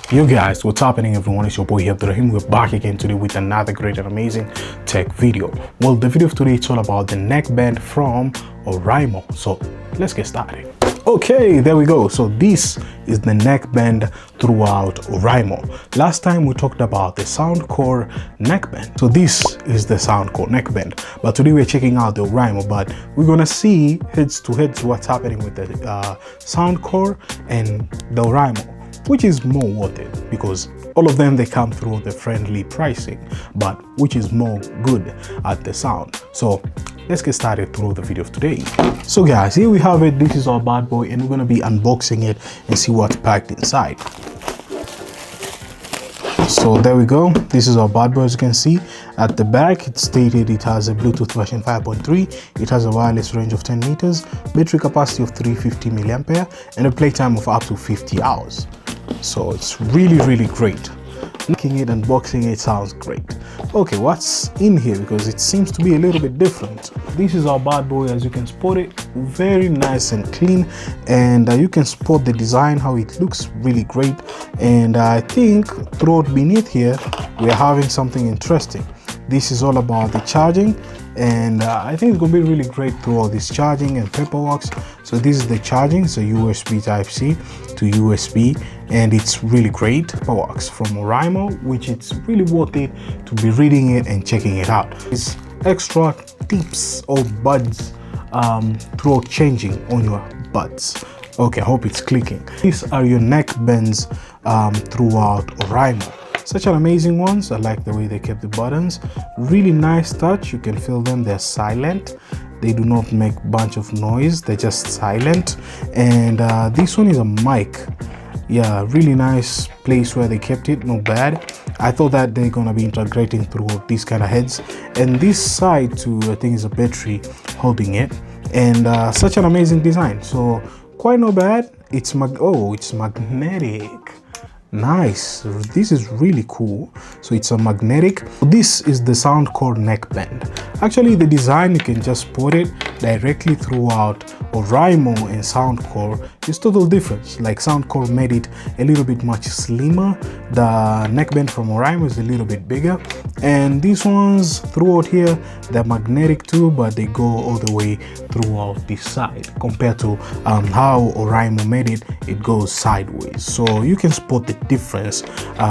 Yo guys, what's happening everyone? It's your boy here, Oraimo. We're back again today with another great and amazing tech video. Well, the video of today is all about the neckband from Oraimo. So let's get started. Okay, there we go. So this is the neckband throughout Oraimo. Last time we talked about the Soundcore neckband. So this is the Soundcore neckband. But today we're checking out the Oraimo, but we're gonna see heads to heads what's happening with the Soundcore and the Oraimo, which is more worth it, because all of them, they come through the friendly pricing, but which is more good at the sound. So let's get started through the video of today. So guys, here we have it. This is our bad boy, and we're going to be unboxing it and see what's packed inside. So there we go. This is our bad boy. As you can see at the back, it's stated it has a Bluetooth version 5.3. It has a wireless range of 10 meters, battery capacity of 350 milliampere, and a playtime of up to 50 hours. So it's really great. Looking it, unboxing it sounds great. Okay, what's in here, because it seems to be a little bit different. This is our bad boy. As you can spot it, very nice and clean, and you can spot the design, how it looks really great. And I think throughout beneath here we're having something interesting. This is all about the charging, and I think it's gonna be really great through all this charging and paperwork. So this is the charging, so USB Type-C to USB, and it's really great. Paperwork from Oraimo, which it's really worth it to be reading it and checking it out. It's extra tips or buds throughout changing on your buds. Okay, I hope it's clicking. These are your neck bands throughout Oraimo. Such an amazing ones. I like the way they kept the buttons. Really nice touch. You can feel them. They're silent. They do not make a bunch of noise. They're just silent. And this one is a mic. Yeah, really nice place where they kept it. Not bad. I thought that they're gonna be integrating through these kind of heads. And this side too, I think, is a battery holding it. And such an amazing design. So quite not bad. It's magnetic. Nice. This is really cool. So it's a magnetic. This is the Soundcore neckband. Actually, the design, you can just put it directly throughout Oraimo and Soundcore. It's total difference. Like Soundcore made it a little bit much slimmer. The neckband from Oraimo is a little bit bigger, and these ones throughout here, they're magnetic too, but they go all the way throughout this side. Compared to how Oraimo made it, it goes sideways. So you can spot the difference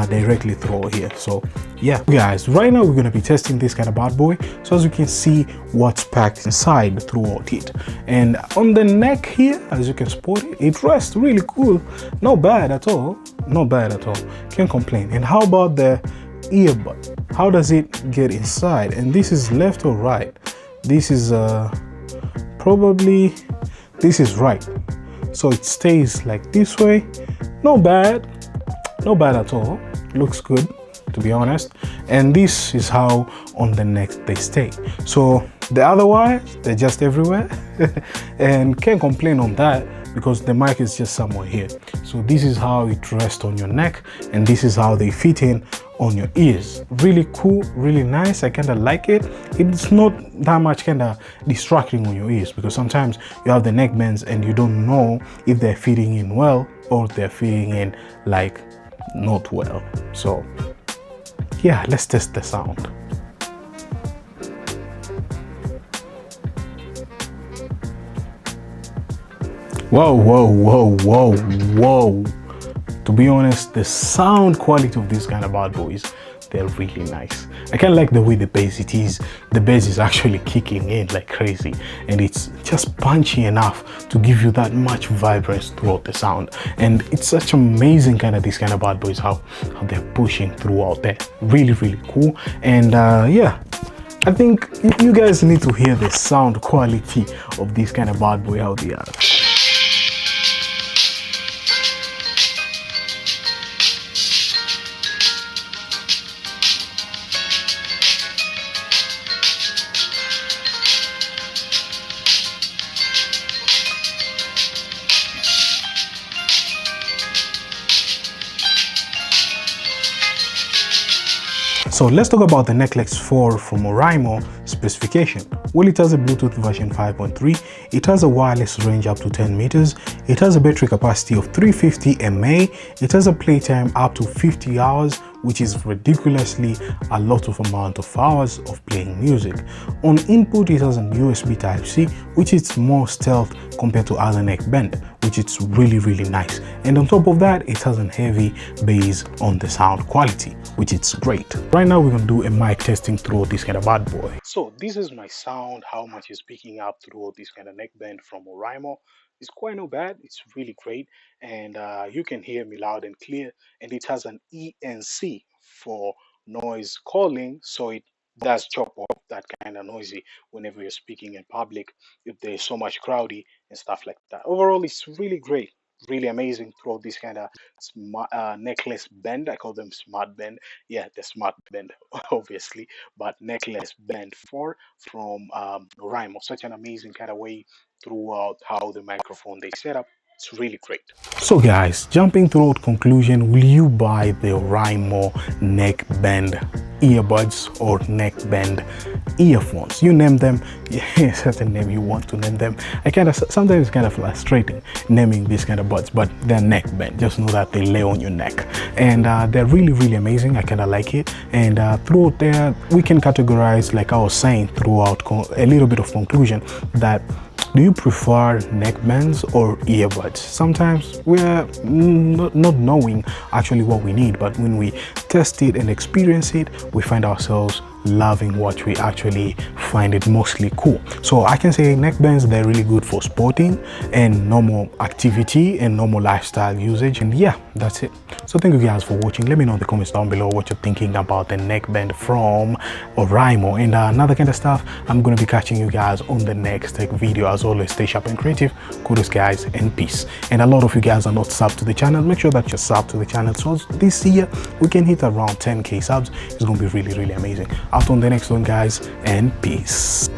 directly through here. So yeah guys, right now we're going to be testing this kind of bad boy. So as you can see what's packed inside throughout it, and on the neck here, as you can spot it, it rests really cool. Not bad at all. Not bad at all. Can't complain. And how about the earbud? How does it get inside? And this is left or right? This is probably, this is right. So it stays like this way. Not bad. Not bad at all. Looks good, to be honest. And this is how on the neck they stay. So the other wires, they're just everywhere. And can't complain on that, because the mic is just somewhere here. So this is how it rests on your neck, and this is how they fit in on your ears. Really cool, really nice. I kind of like it. It's not that much kind of distracting on your ears, because sometimes you have the neckbands and you don't know if they're fitting in well or they're fitting in like not well. So yeah, let's test the sound. Whoa. To be honest, the sound quality of this kind of bad boys, they're really nice. I kind of like the way the bass it is. The bass is actually kicking in like crazy, and it's just punchy enough to give you that much vibrance throughout the sound. And it's such amazing kind of this kind of bad boys, how they're pushing throughout there. Really cool. And yeah, I think you guys need to hear the sound quality of this kind of bad boy, how they are. So let's talk about the Necklace 4 from Oraimo, specification. Well, it has a Bluetooth version 5.3, it has a wireless range up to 10 meters, it has a battery capacity of 350 mAh, it has a playtime up to 50 hours, which is ridiculously a lot of amount of hours of playing music. On input, it has a USB Type-C, which is more stealth compared to other neckband, which is really nice. And on top of that, it has a heavy bass on the sound quality, which is great. Right now, we're gonna do a mic testing throughout this kind of bad boy. So this is my sound, how much is picking up throughout this kind of neckband from Oraimo. It's quite not bad, it's really great, and you can hear me loud and clear. And it has an ENC for noise calling, so it does chop off that kind of noisy whenever you're speaking in public, if there's so much crowdy and stuff like that. Overall, it's really great, really amazing throughout this kind of smart necklace band. I call them smart band. Yeah, the smart band obviously, but necklace band 4 from Oraimo. Such an amazing kind of way throughout how the microphone they set up. It's really great. So guys, jumping throughout conclusion, will you buy the Oraimo neckband earbuds or neckband earphones? You name them, yeah, certain name you want to name them. Sometimes it's kind of frustrating naming these kind of buds, but they're neckband. Just know that they lay on your neck, and they're really amazing. I kind of like it. And throughout there, we can categorize, like I was saying throughout, a little bit of conclusion that, do you prefer neckbands or earbuds? Sometimes we're not knowing actually what we need, but when we test it and experience it, we find ourselves loving what we actually find it mostly cool. So I can say neckbands, they're really good for sporting and normal activity and normal lifestyle usage. And yeah, that's it. So thank you guys for watching. Let me know in the comments down below what you're thinking about the neckband from Oraimo and another kind of stuff. I'm going to be catching you guys on the next tech video. As always, stay sharp and creative. Kudos guys, and peace. And a lot of you guys are not subbed to the channel. Make sure that you're subbed to the channel, so this year we can hit around 10k subs. It's going to be really amazing. Out on the next one guys, and peace.